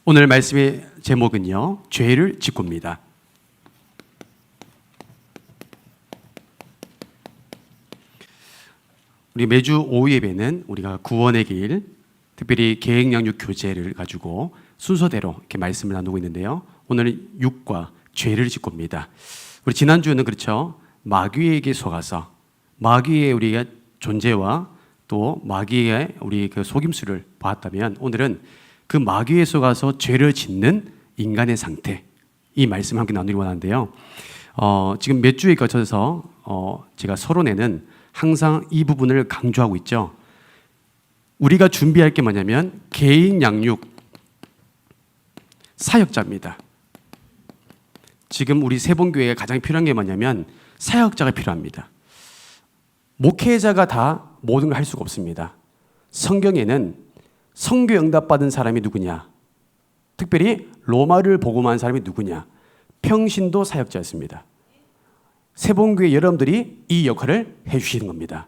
오늘 말씀의 제목은요, 죄를 짓고입니다. 우리 매주 오후 예배는 우리가 구원의 길, 특별히 계획양육 교제를 가지고 순서대로 이렇게 말씀을 나누고 있는데요. 오늘은 육과 죄를 짓고입니다. 우리 지난주는 그렇죠, 마귀에게 속아서 마귀의 우리가 존재와 또 마귀의 우리 그 속임수를 봤다면, 오늘은 그 마귀에 속아서 죄를 짓는 인간의 상태, 이 말씀 함께 나누기 원하는데요. 지금 몇 주에 거쳐서 제가 서론에는 항상 이 부분을 강조하고 있죠. 우리가 준비할 게 뭐냐면 개인 양육 사역자입니다. 지금 우리 세봉교회에 가장 필요한 게 뭐냐면 사역자가 필요합니다. 목회자가 다 모든 걸 할 수가 없습니다. 성경에는 선교 응답받은 사람이 누구냐? 특별히 로마를 복음한 사람이 누구냐? 평신도 사역자였습니다. 세봉교회 여러분들이 이 역할을 해주시는 겁니다.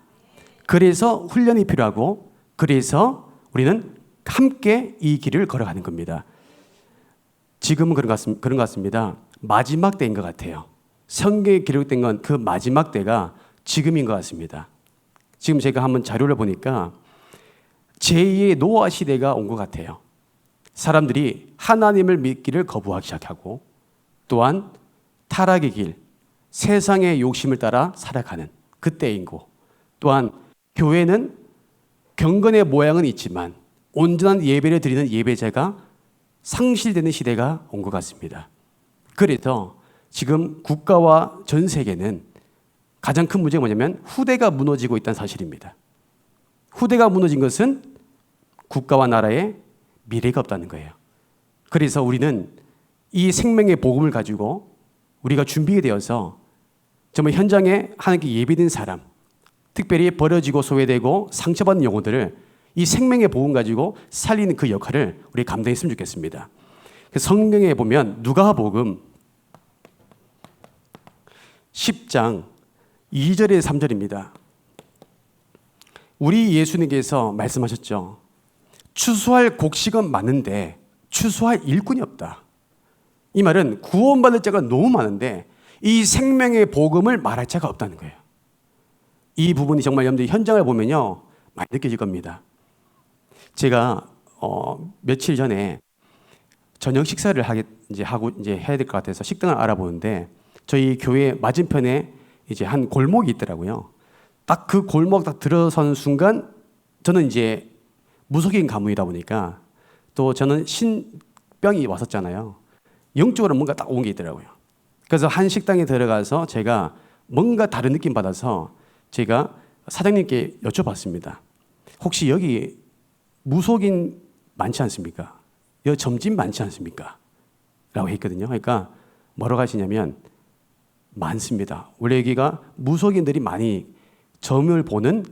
그래서 훈련이 필요하고, 그래서 우리는 함께 이 길을 걸어가는 겁니다. 지금은 그런 것 같습니다. 마지막 때인 것 같아요. 성경에 기록된 건 그 마지막 때가 지금인 것 같습니다. 지금 제가 한번 자료를 보니까 제2의 노아 시대가 온 것 같아요. 사람들이 하나님을 믿기를 거부하기 시작하고, 또한 타락의 길, 세상의 욕심을 따라 살아가는 그때인 거, 또한 교회는 경건의 모양은 있지만 온전한 예배를 드리는 예배자가 상실되는 시대가 온 것 같습니다. 그래서 지금 국가와 전 세계는 가장 큰 문제가 뭐냐면 후대가 무너지고 있다는 사실입니다. 후대가 무너진 것은 국가와 나라에 미래가 없다는 거예요. 그래서 우리는 이 생명의 복음을 가지고 우리가 준비가 되어서 정말 현장에 하나님께 예비된 사람, 특별히 버려지고 소외되고 상처받은 영혼들을 이 생명의 복음 가지고 살리는 그 역할을 우리 감당했으면 좋겠습니다. 성경에 보면 누가복음 10장 2절에서 3절입니다. 우리 예수님께서 말씀하셨죠. 추수할 곡식은 많은데 추수할 일꾼이 없다. 이 말은 구원받을 자가 너무 많은데 이 생명의 복음을 말할 자가 없다는 거예요. 이 부분이 정말 여러분들 현장을 보면요, 많이 느껴질 겁니다. 제가 며칠 전에 저녁 식사를 하고 해야 될 것 같아서 식당을 알아보는데, 저희 교회 맞은편에 이제 한 골목이 있더라고요. 딱 그 골목 딱 들어서는 순간, 저는 이제 무속인 가문이다 보니까, 또 저는 신병이 왔었잖아요. 영적으로 뭔가 딱 온 게 있더라고요. 그래서 한 식당에 들어가서 제가 뭔가 다른 느낌 받아서 제가 사장님께 여쭤봤습니다. 혹시 여기 무속인 많지 않습니까? 여기 점집 많지 않습니까? 라고 했거든요. 그러니까 뭐라고 하시냐면, 많습니다. 원래 여기가 무속인들이 많이 점을 보는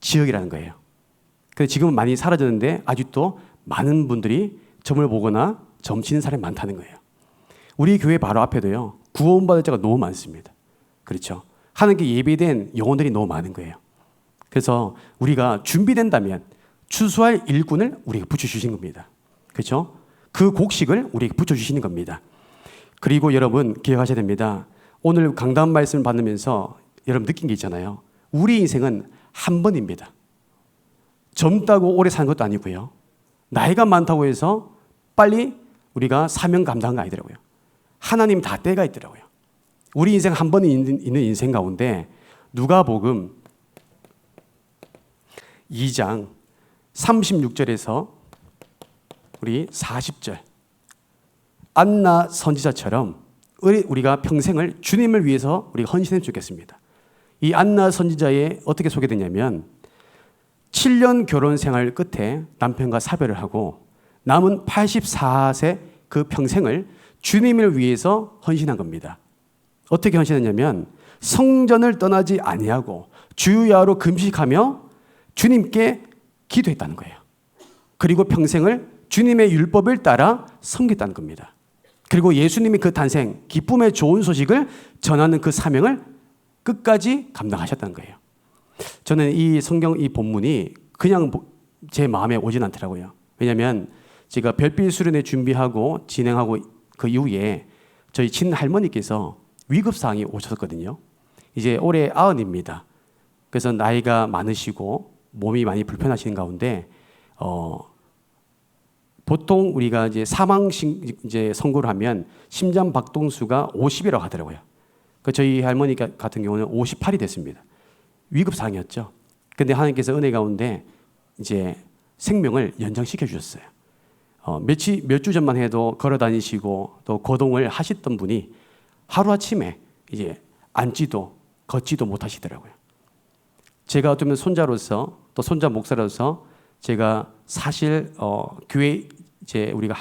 지역이라는 거예요. 근데 지금은 많이 사라졌는데 아직도 많은 분들이 점을 보거나 점 치는 사람이 많다는 거예요. 우리 교회 바로 앞에도요, 구원받을 자가 너무 많습니다. 그렇죠? 하나님께 예비된 영혼들이 너무 많은 거예요. 그래서 우리가 준비된다면 추수할 일꾼을 우리에게 붙여주신 겁니다. 그렇죠? 그 곡식을 우리에게 붙여주시는 겁니다. 그리고 여러분 기억하셔야 됩니다. 오늘 강단 말씀을 받으면서 여러분 느낀 게 있잖아요. 우리 인생은 한 번입니다. 젊다고 오래 사는 것도 아니고요, 나이가 많다고 해서 빨리 우리가 사명 감당한 거 아니더라고요. 하나님 다 때가 있더라고요. 우리 인생 한 번 있는 인생 가운데 누가복음 2장 36절에서 우리 40절, 안나 선지자처럼 우리가 평생을 주님을 위해서 우리가 헌신했으면 좋겠습니다. 이 안나 선지자의 어떻게 소개되냐면, 7년 결혼 생활 끝에 남편과 사별을 하고 남은 84세 그 평생을 주님을 위해서 헌신한 겁니다. 어떻게 헌신했냐면 성전을 떠나지 아니하고 주야로 금식하며 주님께 기도했다는 거예요. 그리고 평생을 주님의 율법을 따라 섬겼다는 겁니다. 그리고 예수님이 그 탄생, 기쁨의 좋은 소식을 전하는 그 사명을 끝까지 감당하셨다는 거예요. 저는 이 성경 이 본문이 그냥 제 마음에 오진 않더라고요. 왜냐하면 제가 별빛 수련회 준비하고 진행하고 그 이후에 저희 친할머니께서 위급사항이 오셨거든요. 이제 올해 90입니다. 그래서 나이가 많으시고 몸이 많이 불편하신 가운데 보통 우리가 이제 이제 선고를 하면 심장 박동수가 50이라고 하더라고요. 그 저희 할머니 같은 경우는 58이 됐습니다. 위급 상황이었죠. 근데 하나님께서 은혜 가운데 이제 생명을 연장시켜 주셨어요. 몇 주 전만 해도 걸어 다니시고 또 거동을 하셨던 분이 하루아침에 이제 앉지도 걷지도 못하시더라고요. 제가 어쩌면 손자로서 또 손자 목사로서 제가 사실 교회 이제 우리가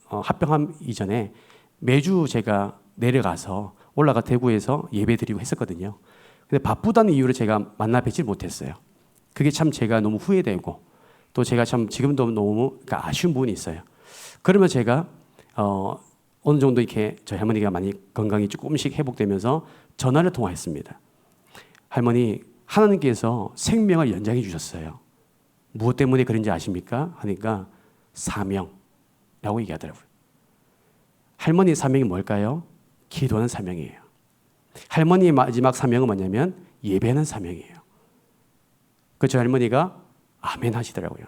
합병함 이전에 매주 제가 내려가서 올라가 대구에서 예배드리고 했었거든요. 근데 바쁘다는 이유로 제가 만나 뵙질 못했어요. 그게 참 제가 너무 후회되고 또 제가 참 지금도 너무 아쉬운 부분이 있어요. 그러면 제가 어느 정도 이렇게 저희 할머니가 많이 건강이 조금씩 회복되면서 전화를 통화했습니다. 할머니, 하나님께서 생명을 연장해 주셨어요. 무엇 때문에 그런지 아십니까? 하니까 사명이라고 얘기하더라고요. 할머니의 사명이 뭘까요? 기도하는 사명이에요. 할머니의 마지막 사명은 뭐냐면 예배하는 사명이에요. 그 할머니가 아멘 하시더라고요.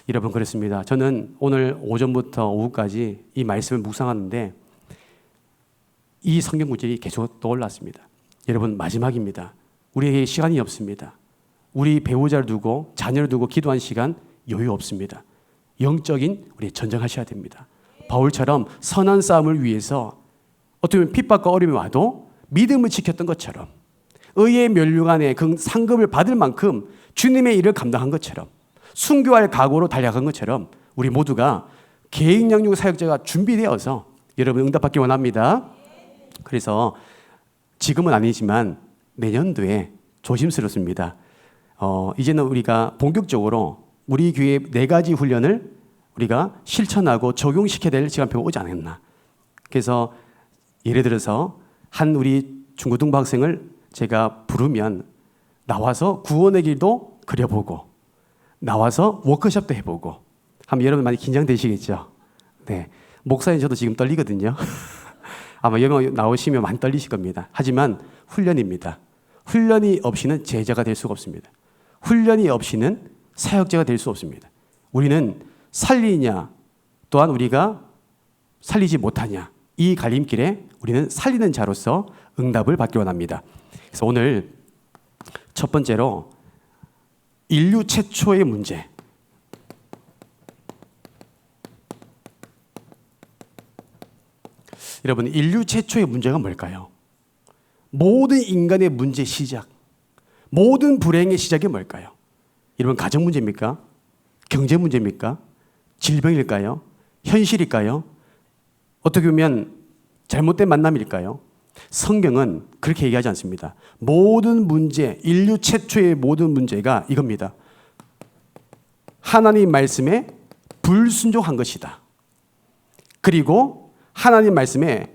여러분 그렇습니다. 저는 오늘 오전부터 오후까지 이 말씀을 묵상하는데 이 성경 구절이 계속 떠올랐습니다. 여러분 마지막입니다. 우리에게 시간이 없습니다. 우리 배우자를 두고 자녀를 두고 기도한 시간 여유 없습니다. 영적인 우리 전쟁하셔야 됩니다. 바울처럼 선한 싸움을 위해서 어떻게 보면 핍박과 어려움이 와도 믿음을 지켰던 것처럼 의의 면류관에 그 상급을 받을 만큼 주님의 일을 감당한 것처럼 순교할 각오로 달려간 것처럼 우리 모두가 계획양육 사역자가 준비되어서 여러분 응답받기 원합니다. 그래서 지금은 아니지만 내년도에 조심스럽습니다. 이제는 우리가 본격적으로 우리 교회 4가지 훈련을 우리가 실천하고 적용시켜야 될 시간표가 오지 않았나. 그래서 예를 들어서 한 우리 중고등부 학생을 제가 부르면 나와서 구원의 길도 그려보고 나와서 워크숍도 해보고 하면 여러분 많이 긴장되시겠죠? 네, 목사님 저도 지금 떨리거든요. 아마 여러분 나오시면 많이 떨리실 겁니다. 하지만 훈련입니다. 훈련이 없이는 제자가 될 수가 없습니다. 훈련이 없이는 사역자가 될 수 없습니다. 우리는 살리냐 또한 우리가 살리지 못하냐 이 갈림길에 우리는 살리는 자로서 응답을 받기 원합니다. 그래서 오늘 첫 번째로 인류 최초의 문제. 여러분 인류 최초의 문제가 뭘까요? 모든 인간의 문제 시작, 모든 불행의 시작이 뭘까요? 여러분 가정 문제입니까? 경제 문제입니까? 질병일까요? 현실일까요? 어떻게 보면 잘못된 만남일까요? 성경은 그렇게 얘기하지 않습니다. 모든 문제, 인류 최초의 모든 문제가 이겁니다. 하나님 말씀에 불순종한 것이다. 그리고 하나님 말씀에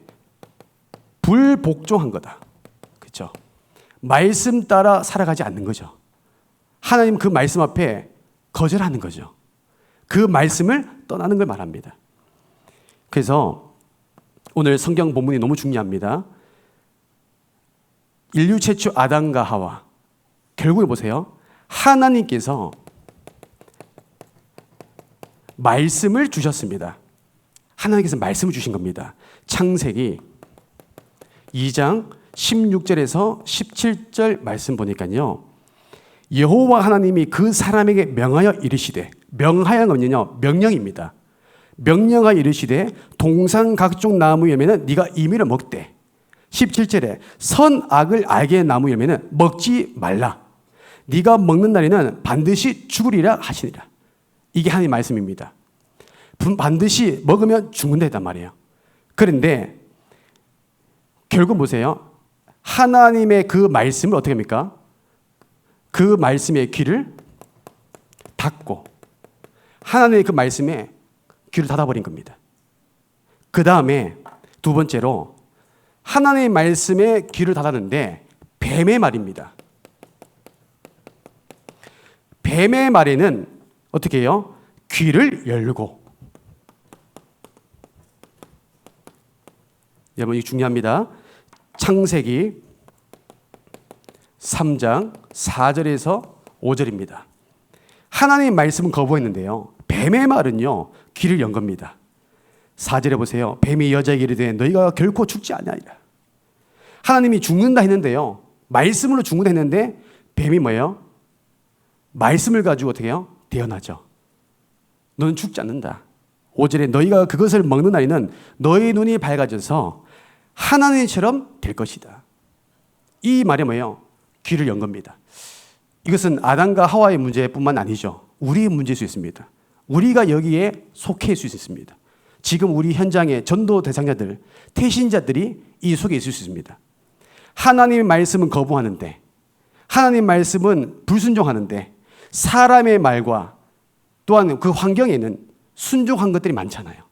불복종한 거다. 그렇죠? 말씀 따라 살아가지 않는 거죠. 하나님 그 말씀 앞에 거절하는 거죠. 그 말씀을 떠나는 걸 말합니다. 그래서 오늘 성경 본문이 너무 중요합니다. 인류 최초 아담과 하와, 결국에 보세요. 하나님께서 말씀을 주셨습니다. 하나님께서 말씀을 주신 겁니다. 창세기 2장 16절에서 17절 말씀 보니까요. 여호와 하나님이 그 사람에게 명하여 이르시되, 명하여는 뭐냐면 명령입니다. 명령하여 이르시되 동산 각종 나무 열매는 네가 임의로 먹되, 17절에 선악을 알게 된 나무 열매는 먹지 말라. 네가 먹는 날에는 반드시 죽으리라 하시니라. 이게 하나님의 말씀입니다. 반드시 먹으면 죽는다 했단 말이에요. 그런데 결국 보세요. 하나님의 그 말씀을 어떻게 합니까? 그 말씀의 귀를 닫고 하나님의 그 말씀에 귀를 닫아버린 겁니다. 그 다음에 두 번째로 하나님의 말씀에 귀를 닫았는데 뱀의 말입니다. 뱀의 말에는 어떻게 해요? 귀를 열고. 여러분, 이게 중요합니다. 창세기 3장 4절에서 5절입니다. 하나님의 말씀은 거부했는데요, 뱀의 말은요 귀를 연 겁니다. 4절에 보세요. 뱀이 여자에게 이르되 너희가 결코 죽지 아니하리라. 하나님이 죽는다 했는데요, 말씀으로 죽는다 했는데 뱀이 뭐예요? 말씀을 가지고 어떻게 해요? 대언하죠. 너는 죽지 않는다. 5절에 너희가 그것을 먹는 날에는 너희 눈이 밝아져서 하나님처럼 될 것이다. 이 말이 뭐예요? 귀를 연 겁니다. 이것은 아담과 하와의 문제뿐만 아니죠. 우리의 문제일 수 있습니다. 우리가 여기에 속해 있을 수 있습니다. 지금 우리 현장의 전도 대상자들, 태신자들이 이 속에 있을 수 있습니다. 하나님의 말씀은 거부하는데, 하나님의 말씀은 불순종하는데, 사람의 말과 또한 그 환경에는 순종한 것들이 많잖아요.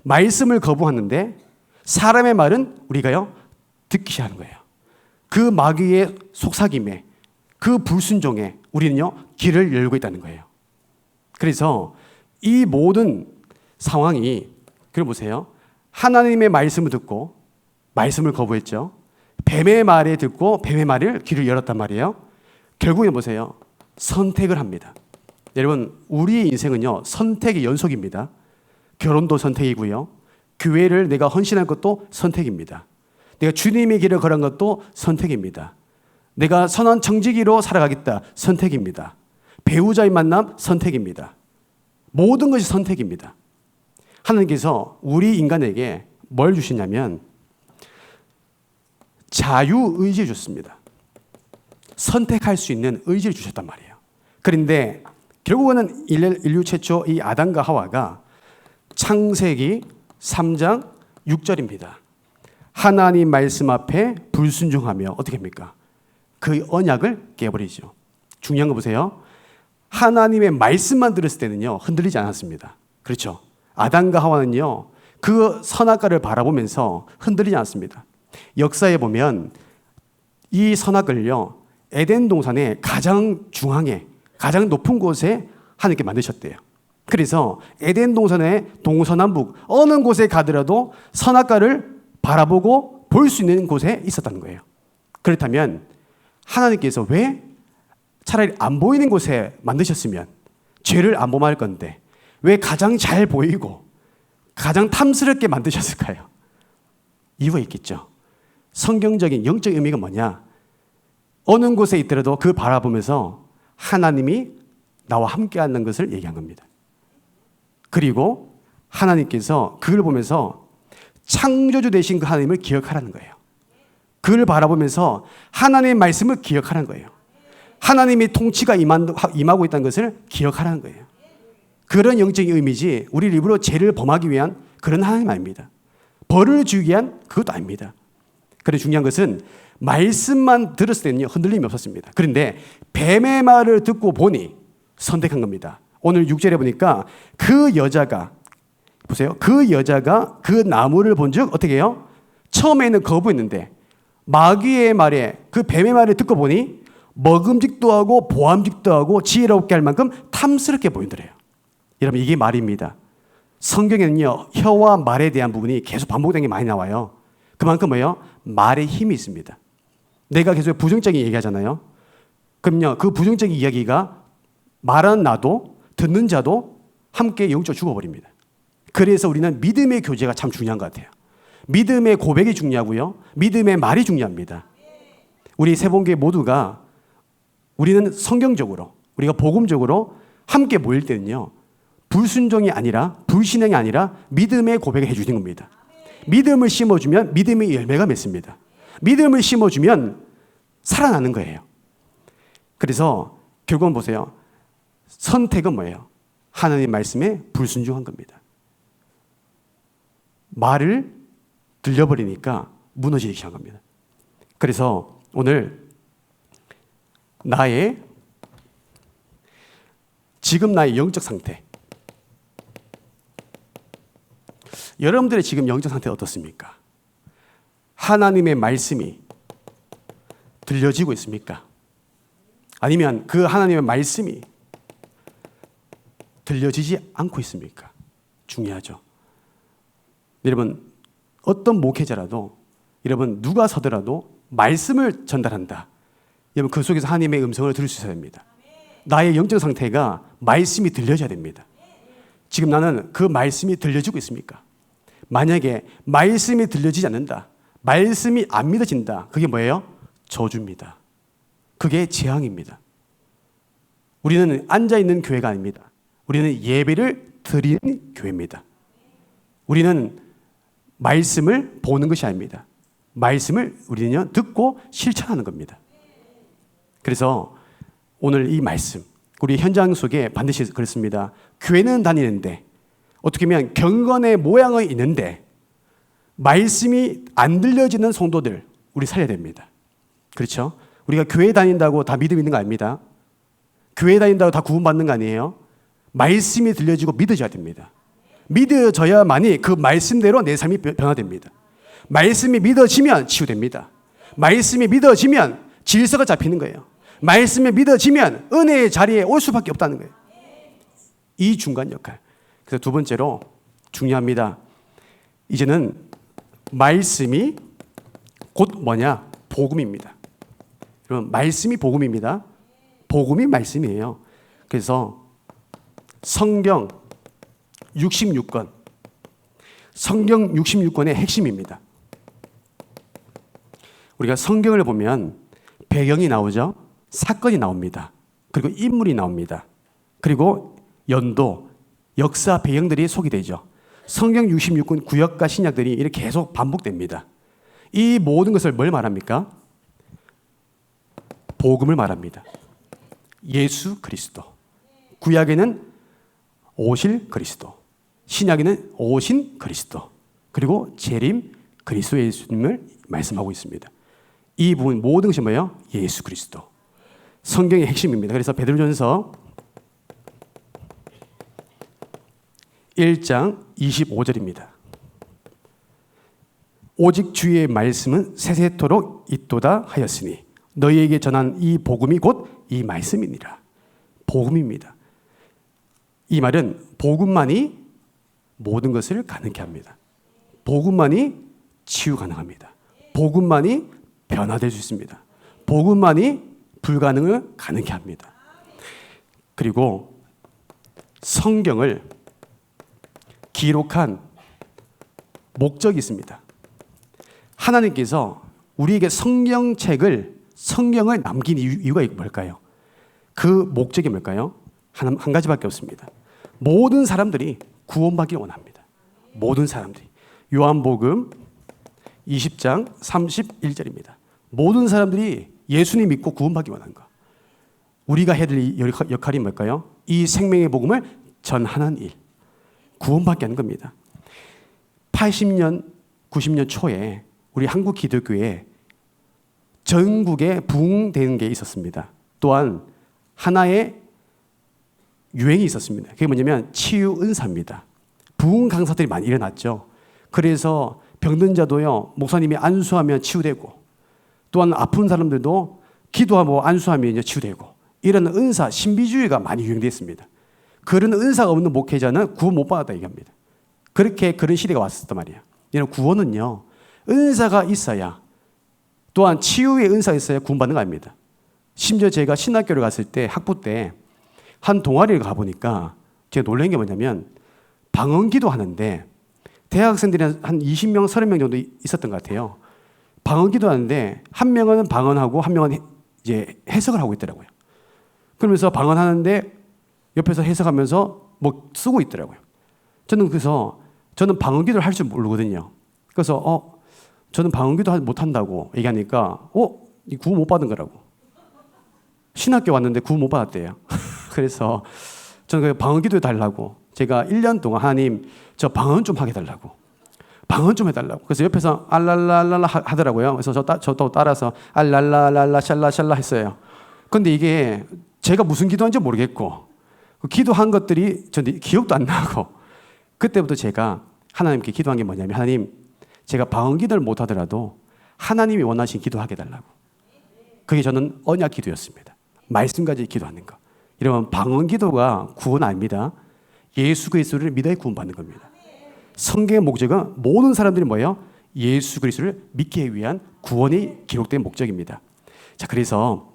말씀을 거부하는데 사람의 말은 우리가요 듣기 하는 거예요. 그 마귀의 속삭임에, 그 불순종에 우리는요 귀를 열고 있다는 거예요. 그래서 이 모든 상황이, 그럼 보세요. 하나님의 말씀을 듣고 말씀을 거부했죠. 뱀의 말에 듣고 뱀의 말을 귀를 열었단 말이에요. 결국에 보세요. 선택을 합니다. 여러분, 우리의 인생은요 선택의 연속입니다. 결혼도 선택이고요, 교회를 내가 헌신할 것도 선택입니다. 내가 주님의 길을 걸은 것도 선택입니다. 내가 선한 청지기로 살아가겠다, 선택입니다. 배우자의 만남, 선택입니다. 모든 것이 선택입니다. 하나님께서 우리 인간에게 뭘 주시냐면 자유의지를 줬습니다. 선택할 수 있는 의지를 주셨단 말이에요. 그런데 결국은 인류 최초 이 아담과 하와가 창세기 3장 6절입니다. 하나님 말씀 앞에 불순종하며 어떻게 합니까? 그 언약을 깨버리죠. 중요한 거 보세요. 하나님의 말씀만 들었을 때는요 흔들리지 않았습니다. 그렇죠? 아담과 하와는요 그 선악과를 바라보면서 흔들리지 않았습니다. 역사에 보면 이 선악을요 에덴 동산의 가장 중앙에, 가장 높은 곳에 하나님께 만드셨대요. 그래서 에덴 동산의 동서남북 어느 곳에 가더라도 선악과를 바라보고 볼 수 있는 곳에 있었다는 거예요. 그렇다면 하나님께서 왜 차라리 안 보이는 곳에 만드셨으면 죄를 안 범할 건데 왜 가장 잘 보이고 가장 탐스럽게 만드셨을까요? 이유가 있겠죠. 성경적인 영적 의미가 뭐냐? 어느 곳에 있더라도 그 바라보면서 하나님이 나와 함께하는 것을 얘기한 겁니다. 그리고 하나님께서 그걸 보면서 창조주 되신 그 하나님을 기억하라는 거예요. 그걸 바라보면서 하나님의 말씀을 기억하라는 거예요. 하나님의 통치가 임하고 있다는 것을 기억하라는 거예요. 그런 영적인 의미지 우리 일부러 죄를 범하기 위한 그런 하나님 아닙니다. 벌을 주기 위한 그것도 아닙니다. 그런데 중요한 것은 말씀만 들었을 때는 흔들림이 없었습니다. 그런데 뱀의 말을 듣고 보니 선택한 겁니다. 오늘 6절에 보니까 그 여자가, 보세요. 그 여자가 그 나무를 본즉 어떻게 해요? 처음에는 거부했는데 마귀의 말에, 그 뱀의 말을 듣고 보니 먹음직도 하고 보암직도 하고 지혜롭게 할 만큼 탐스럽게 보이더래요. 여러분, 이게 말입니다. 성경에는요 혀와 말에 대한 부분이 계속 반복되는 게 많이 나와요. 그만큼 뭐예요? 말에 힘이 있습니다. 내가 계속 부정적인 얘기하잖아요. 그럼요 그 부정적인 이야기가 말하는 나도 듣는 자도 함께 영적으로 죽어버립니다. 그래서 우리는 믿음의 교제가 참 중요한 것 같아요. 믿음의 고백이 중요하고요, 믿음의 말이 중요합니다. 우리 세봉교회 모두가 우리는 성경적으로, 우리가 복음적으로 함께 모일 때는요 불순종이 아니라, 불신앙이 아니라 믿음의 고백을 해주는 겁니다. 믿음을 심어주면 믿음의 열매가 맺습니다. 믿음을 심어주면 살아나는 거예요. 그래서 결국은 보세요. 선택은 뭐예요? 하나님의 말씀에 불순종한 겁니다. 말을 들려버리니까 무너지기 시작한 겁니다. 그래서 오늘 지금 나의 영적 상태, 여러분들의 지금 영적 상태가 어떻습니까? 하나님의 말씀이 들려지고 있습니까? 아니면 그 하나님의 말씀이 들려지지 않고 있습니까? 중요하죠. 여러분, 어떤 목회자라도, 여러분 누가 서더라도 말씀을 전달한다. 여러분 그 속에서 하나님의 음성을 들을 수 있어야 됩니다. 나의 영적 상태가 말씀이 들려져야 됩니다. 지금 나는 그 말씀이 들려지고 있습니까? 만약에 말씀이 들려지지 않는다, 말씀이 안 믿어진다, 그게 뭐예요? 저주입니다. 그게 재앙입니다. 우리는 앉아있는 교회가 아닙니다. 우리는 예배를 드리는 교회입니다. 우리는 말씀을 보는 것이 아닙니다. 말씀을 우리는 듣고 실천하는 겁니다. 그래서 오늘 이 말씀, 우리 현장 속에 반드시 그렇습니다. 교회는 다니는데, 어떻게 보면 경건의 모양은 있는데 말씀이 안 들려지는 성도들, 우리 살려야 됩니다. 그렇죠? 우리가 교회 다닌다고 다 믿음 있는 거 아닙니다. 교회 다닌다고 다 구원받는 거 아니에요. 말씀이 들려지고 믿어져야 됩니다. 믿어져야만이 그 말씀대로 내 삶이 변화됩니다. 말씀이 믿어지면 치유됩니다. 말씀이 믿어지면 질서가 잡히는 거예요. 말씀이 믿어지면 은혜의 자리에 올 수밖에 없다는 거예요. 이 중간 역할. 그래서 두 번째로 중요합니다. 이제는 말씀이 곧 뭐냐? 복음입니다. 여러분, 말씀이 복음입니다. 복음이 말씀이에요. 그래서 성경 66권, 성경 66권의 핵심입니다. 우리가 성경을 보면 배경이 나오죠. 사건이 나옵니다. 그리고 인물이 나옵니다. 그리고 연도, 역사 배경들이 소개되죠. 성경 66권 구약과 신약들이 이렇게 계속 반복됩니다. 이 모든 것을 뭘 말합니까? 복음을 말합니다. 예수 그리스도. 구약에는 오실 그리스도, 신약에는 오신 그리스도, 그리고 재림 그리스도 예수님을 말씀하고 있습니다. 이 부분 모든 것이 뭐예요? 예수 그리스도. 성경의 핵심입니다. 그래서 베드로전서 1장 25절입니다. 오직 주의 말씀은 세세토록 있도다 하였으니 너희에게 전한 이 복음이 곧 이 말씀이니라. 복음입니다. 이 말은 복음만이 모든 것을 가능케 합니다. 복음만이 치유 가능합니다. 복음만이 변화될 수 있습니다. 복음만이 불가능을 가능케 합니다. 그리고 성경을 기록한 목적이 있습니다. 하나님께서 우리에게 성경을 남긴 이유가 뭘까요? 그 목적이 뭘까요? 한 가지밖에 없습니다. 모든 사람들이 구원받기를 원합니다. 모든 사람들이. 요한복음 20장 31절입니다. 모든 사람들이 예수님 믿고 구원받기 원하는 거. 우리가 해야 될 역할이 뭘까요? 이 생명의 복음을 전하는 일. 구원받게 하는 겁니다. 80년, 90년 초에 우리 한국 기독교에 전국에 부흥되는 게 있었습니다. 또한 하나의 유행이 있었습니다. 그게 뭐냐면 치유 은사입니다. 부흥 강사들이 많이 일어났죠. 그래서 병든 자도요, 목사님이 안수하면 치유되고, 또한 아픈 사람들도 기도하고 안수하면 치유되고, 이런 은사, 신비주의가 많이 유행됐습니다. 그런 은사가 없는 목회자는 구원 못 받았다 얘기합니다. 그런 시대가 왔었단 말이에요. 여러분, 구원은요, 은사가 있어야, 또한 치유의 은사가 있어야 구원받는 거 아닙니다. 심지어 제가 신학교를 갔을 때, 학부 때 한 동아리를 가보니까 제가 놀란 게 뭐냐면 방언기도 하는데 대학생들이 한 20명, 30명 정도 있었던 것 같아요. 방언기도 하는데 한 명은 방언하고 한 명은 이제 해석을 하고 있더라고요. 그러면서 방언하는데 옆에서 해석하면서 뭐 쓰고 있더라고요. 저는 방언기도를 할 줄 모르거든요. 그래서 저는 방언기도 못한다고 얘기하니까 구원 못 받은 거라고. 신학교 왔는데 구원 못 받았대요. 그래서 저는 방언기도 달라고, 제가 1년 동안 하나님 저 방언 좀 하게 달라고, 방언 좀 해달라고. 그래서 옆에서 알랄랄랄라 하더라고요. 그래서 저도 따라서 알랄랄랄라 샬라샬라 했어요. 근데 이게 제가 무슨 기도한지 모르겠고, 그 기도한 것들이 저는 기억도 안 나고, 그때부터 제가 하나님께 기도한 게 뭐냐면, 하나님, 제가 방언기도를 못 하더라도 하나님이 원하신 기도하게 달라고. 그게 저는 언약 기도였습니다. 말씀까지 기도하는 거. 이러면 방언기도가 구원 아닙니다. 예수 그리스도를 믿어야 구원받는 겁니다. 성경의 목적은 모든 사람들이 뭐예요? 예수 그리스도를 믿기 위한 구원이 기록된 목적입니다. 자, 그래서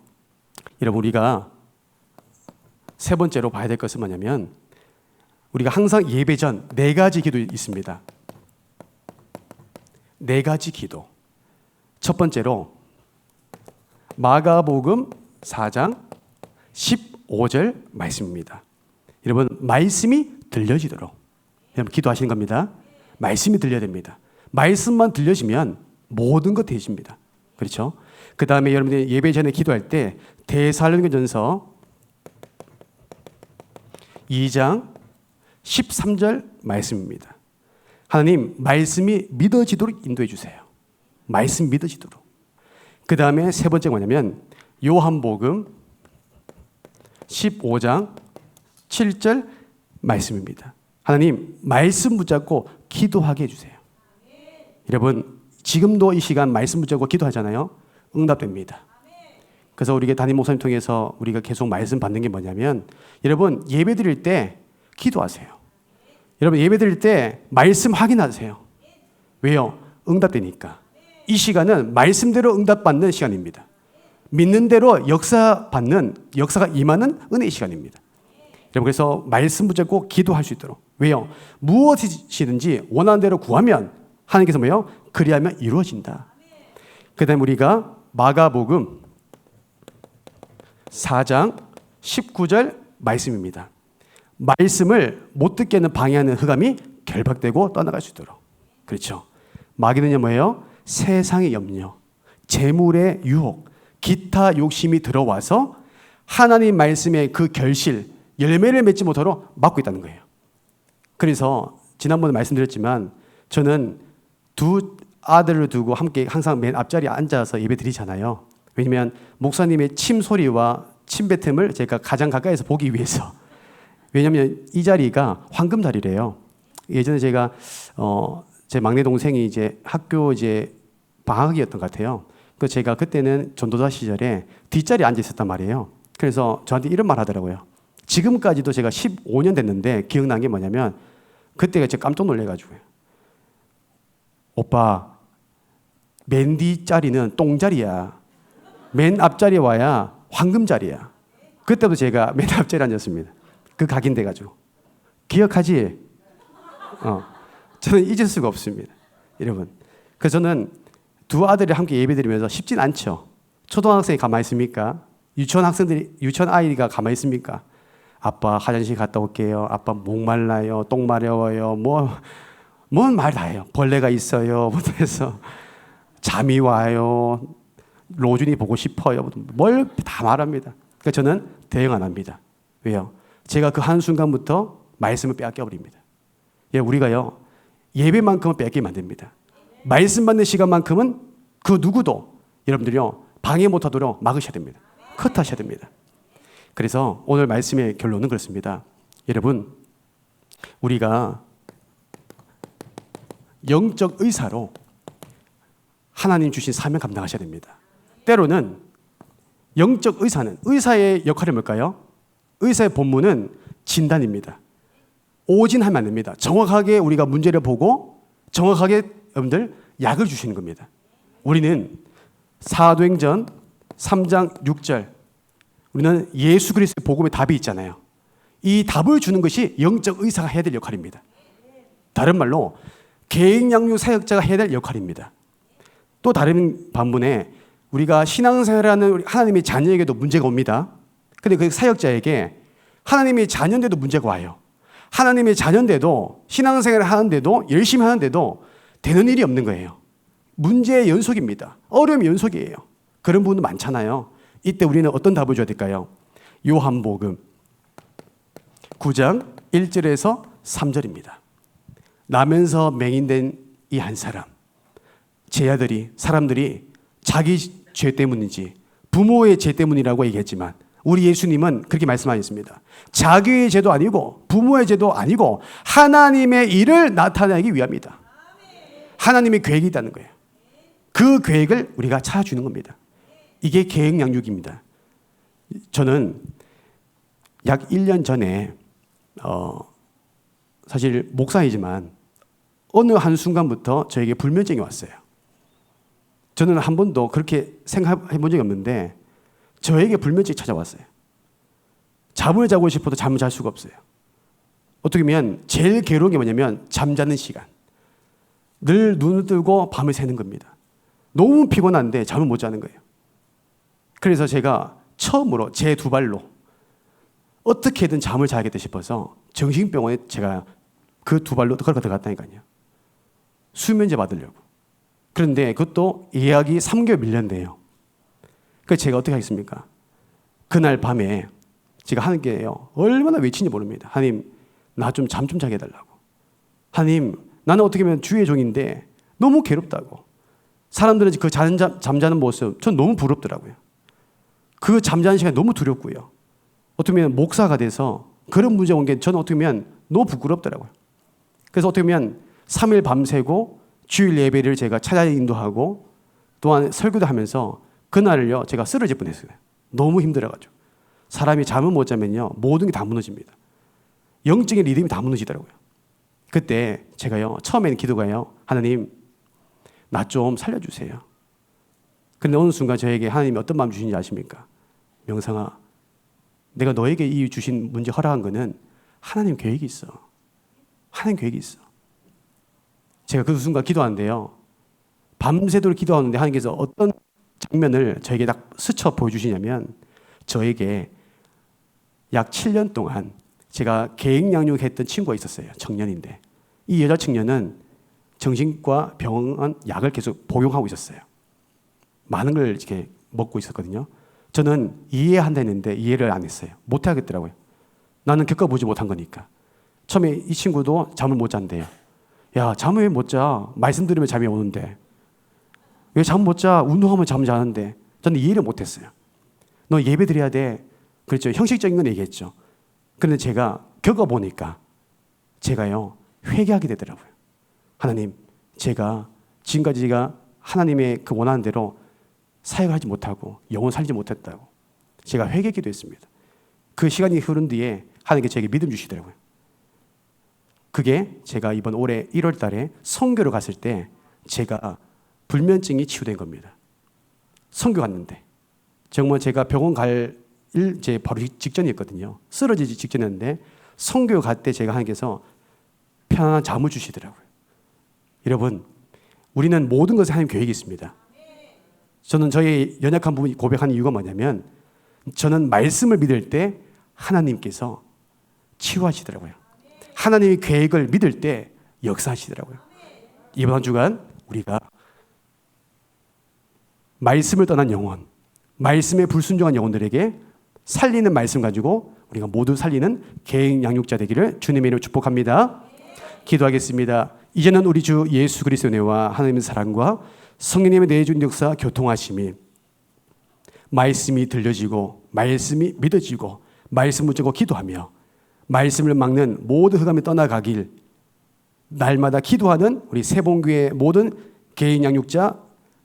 여러분 우리가 세 번째로 봐야 될 것은 뭐냐면 우리가 항상 예배 전 네 가지 기도 있습니다. 네 가지 기도. 첫 번째로 마가복음 4장 15절 말씀입니다. 여러분 말씀이 들려지도록 여러분 기도하시는 겁니다. 말씀이 들려야 됩니다. 말씀만 들려지면 모든 것 되십니다. 그렇죠? 그 다음에 여러분들이 예배 전에 기도할 때 데살로니가전서 2장 13절 말씀입니다. 하나님 말씀이 믿어지도록 인도해 주세요. 말씀 믿어지도록. 그 다음에 세 번째가 뭐냐면 요한복음 15장 7절 말씀입니다. 하나님 말씀 붙잡고 기도하게 해주세요. 여러분 지금도 이 시간 말씀 붙잡고 기도하잖아요. 응답됩니다. 그래서 우리가 담임 목사님 통해서 우리가 계속 말씀 받는 게 뭐냐면 여러분 예배 드릴 때 기도하세요. 여러분 예배 드릴 때 말씀 확인하세요. 왜요? 응답되니까. 이 시간은 말씀대로 응답받는 시간입니다. 믿는 대로 역사가 임하는 은혜의 시간입니다. 여러분 그래서 말씀 붙잡고 기도할 수 있도록. 왜요? 무엇이든지 원하는 대로 구하면 하나님께서 뭐예요? 그리하면 이루어진다. 그 다음에 우리가 마가복음 4장 19절 말씀입니다. 말씀을 못 듣게 하는 방해하는 흑암이 결박되고 떠나갈 수 있도록. 그렇죠. 마귀는요 뭐예요? 세상의 염려, 재물의 유혹, 기타 욕심이 들어와서 하나님 말씀의 그 결실, 열매를 맺지 못하도록 막고 있다는 거예요. 그래서 지난번에 말씀드렸지만 저는 두 아들을 두고 함께 항상 맨 앞자리에 앉아서 예배 드리잖아요. 왜냐하면 목사님의 침 소리와 침 뱉음을 제가 가장 가까이서 보기 위해서. 왜냐하면 이 자리가 황금 자리래요. 예전에 제가 제 막내 동생이 이제 학교 이제 방학이었던 것 같아요. 그 제가 그때는 전도자 시절에 뒷자리에 앉아 있었단 말이에요. 그래서 저한테 이런 말 하더라고요. 지금까지도 제가 15년 됐는데 기억난 게 뭐냐면 그때가 제가 깜짝 놀래가지고요. 오빠, 맨 뒷자리는 똥자리야. 맨 앞자리에 와야 황금자리야. 그때도 제가 맨 앞자리에 앉았습니다. 그 각인돼가지고. 기억하지? 저는 잊을 수가 없습니다. 여러분. 그래서 저는 두 아들이 함께 예배드리면서 쉽진 않죠. 초등학생이 가만히 있습니까? 유치원 아이가 가만히 있습니까? 아빠 화장실 갔다 올게요. 아빠 목말라요. 똥 마려워요. 뭔 말 다 해요. 벌레가 있어요. 부터 잠이 와요. 로준이 보고 싶어요. 뭘 다 말합니다. 그러니까 저는 대응 안 합니다. 왜요? 제가 그 한순간부터 말씀을 빼앗겨 버립니다. 예, 우리가요. 예배만큼은 빼앗기면 안 됩니다. 말씀 받는 시간만큼은 그 누구도 여러분들이요. 방해 못하도록 막으셔야 됩니다. 컷하셔야 됩니다. 그래서 오늘 말씀의 결론은 그렇습니다. 여러분, 우리가 영적 의사로 하나님 주신 사명 감당하셔야 됩니다. 때로는 영적 의사의 역할이 뭘까요? 의사의 본문은 진단입니다. 오진하면 안 됩니다. 정확하게 우리가 문제를 보고 정확하게 여러분들 약을 주시는 겁니다. 우리는 사도행전 3장 6절 우리는 예수 그리스도의 복음의 답이 있잖아요. 이 답을 주는 것이 영적 의사가 해야 될 역할입니다. 다른 말로 계획양육 사역자가 해야 될 역할입니다. 또 다른 반면에 우리가 신앙생활하는 하나님의 자녀에게도 문제가 옵니다. 그런데 그 사역자에게 하나님의 자녀인데도 문제가 와요. 하나님의 자녀인데도 신앙생활을 하는데도 열심히 하는데도 되는 일이 없는 거예요. 문제의 연속입니다. 어려움의 연속이에요. 그런 부분도 많잖아요. 이때 우리는 어떤 답을 줘야 될까요? 요한복음 9장 1절에서 3절입니다. 나면서 맹인된 이 한 사람, 제 아들이 사람들이 자기 죄 때문인지 부모의 죄 때문이라고 얘기했지만 우리 예수님은 그렇게 말씀하셨습니다. 자기의 죄도 아니고 부모의 죄도 아니고 하나님의 일을 나타내기 위함이다. 하나님의 계획이 있다는 거예요. 그 계획을 우리가 찾아주는 겁니다. 이게 계획 양육입니다. 저는 약 1년 전에 사실 목사이지만 어느 한순간부터 저에게 불면증이 왔어요. 저는 한 번도 그렇게 생각해 본 적이 없는데 저에게 불면증이 찾아왔어요. 잠을 자고 싶어도 잠을 잘 수가 없어요. 어떻게 보면 제일 괴로운 게 뭐냐면 잠자는 시간. 늘 눈을 뜨고 밤을 새는 겁니다. 너무 피곤한데 잠을 못 자는 거예요. 그래서 제가 처음으로 제 두 발로 어떻게든 잠을 자야겠다 싶어서 정신병원에 제가 그 두 발로 걸어 들어갔다니까요. 수면제 받으려고. 그런데 그것도 예약이 3개월 밀렸네요. 그래서 제가 어떻게 하겠습니까? 그날 밤에 제가 하나님께요 얼마나 외친지 모릅니다. 하나님, 나 좀 잠 좀 자게 해달라고. 하나님, 나는 어떻게 보면 주의 종인데 너무 괴롭다고. 사람들은 그 잠자는 모습 전 너무 부럽더라고요. 그 잠자는 시간이 너무 두렵고요. 어떻게 보면 목사가 돼서 그런 문제가 온 게 저는 어떻게 보면 너무 부끄럽더라고요. 그래서 어떻게 보면 3일 밤새고 주일 예배를 제가 찾아 인도하고 또한 설교도 하면서 그날을요 제가 쓰러질 뻔했어요. 너무 힘들어가지고. 사람이 잠을 못 자면요 모든 게 다 무너집니다. 영적인 리듬이 다 무너지더라고요. 그때 제가요 처음에는 기도가요, 하나님 나 좀 살려주세요. 근데 어느 순간 저에게 하나님이 어떤 마음 주신지 아십니까? 명상아, 내가 너에게 이 주신 문제 허락한 거는 하나님 계획이 있어. 하나님 계획이 있어. 제가 그 순간 기도하는데요, 밤새도록 기도하는데 하나님께서 어떤 장면을 저에게 딱 스쳐 보여주시냐면, 저에게 약 7년 동안 제가 계획 양육했던 친구가 있었어요. 청년인데 이 여자 청년은 정신과 병원 약을 계속 복용하고 있었어요. 많은 걸 이렇게 먹고 있었거든요. 저는 이해한다 했는데 이해를 안 했어요. 못 하겠더라고요. 나는 겪어보지 못한 거니까. 처음에 이 친구도 잠을 못 잔대요. 야, 잠을 왜 못 자? 말씀 들으면 잠이 오는데. 왜 잠 못 자? 운동하면 잠 자는데. 저는 이해를 못 했어요. 너 예배 드려야 돼. 그렇죠. 형식적인 건 얘기했죠. 그런데 제가 겪어보니까 제가요 회개하게 되더라고요. 하나님, 제가 지금까지 제가 하나님의 그 원하는 대로 사역하지 못하고 영혼 살지 못했다고 제가 회개기도 했습니다. 그 시간이 흐른 뒤에 하나님께 제게 믿음 주시더라고요. 그게 제가 이번 올해 1월 달에 선교를 갔을 때 제가 불면증이 치유된 겁니다. 선교 갔는데 정말 제가 병원 갈 일 제 바로 직전이었거든요. 쓰러지기 직전이었는데 선교 갈 때 제가 하나님께서 편안한 잠을 주시더라고요. 여러분, 우리는 모든 것에 하나님 계획이 있습니다. 저는 저의 연약한 부분이 고백하는 이유가 뭐냐면, 저는 말씀을 믿을 때 하나님께서 치유하시더라고요. 하나님의 계획을 믿을 때 역사하시더라고요. 이번 한 주간 우리가 말씀을 떠난 영혼, 말씀에 불순종한 영혼들에게 살리는 말씀 가지고 우리가 모두 살리는 계획 양육자 되기를 주님의 이름으로 축복합니다. 기도하겠습니다. 이제는 우리 주 예수 그리스도의 은혜와 하나님의 사랑과 성령님의 내주인 역사 교통하심이, 말씀이 들려지고 말씀이 믿어지고 말씀 붙잡고 기도하며 말씀을 막는 모든 흑암이 떠나가길, 날마다 기도하는 우리 세봉교회 모든 개인 양육자,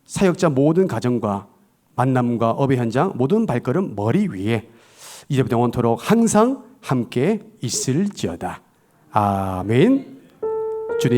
사역자 모든 가정과 만남과 업의 현장 모든 발걸음 머리 위에 이제부터 영원토록 항상 함께 있을지어다. 아멘.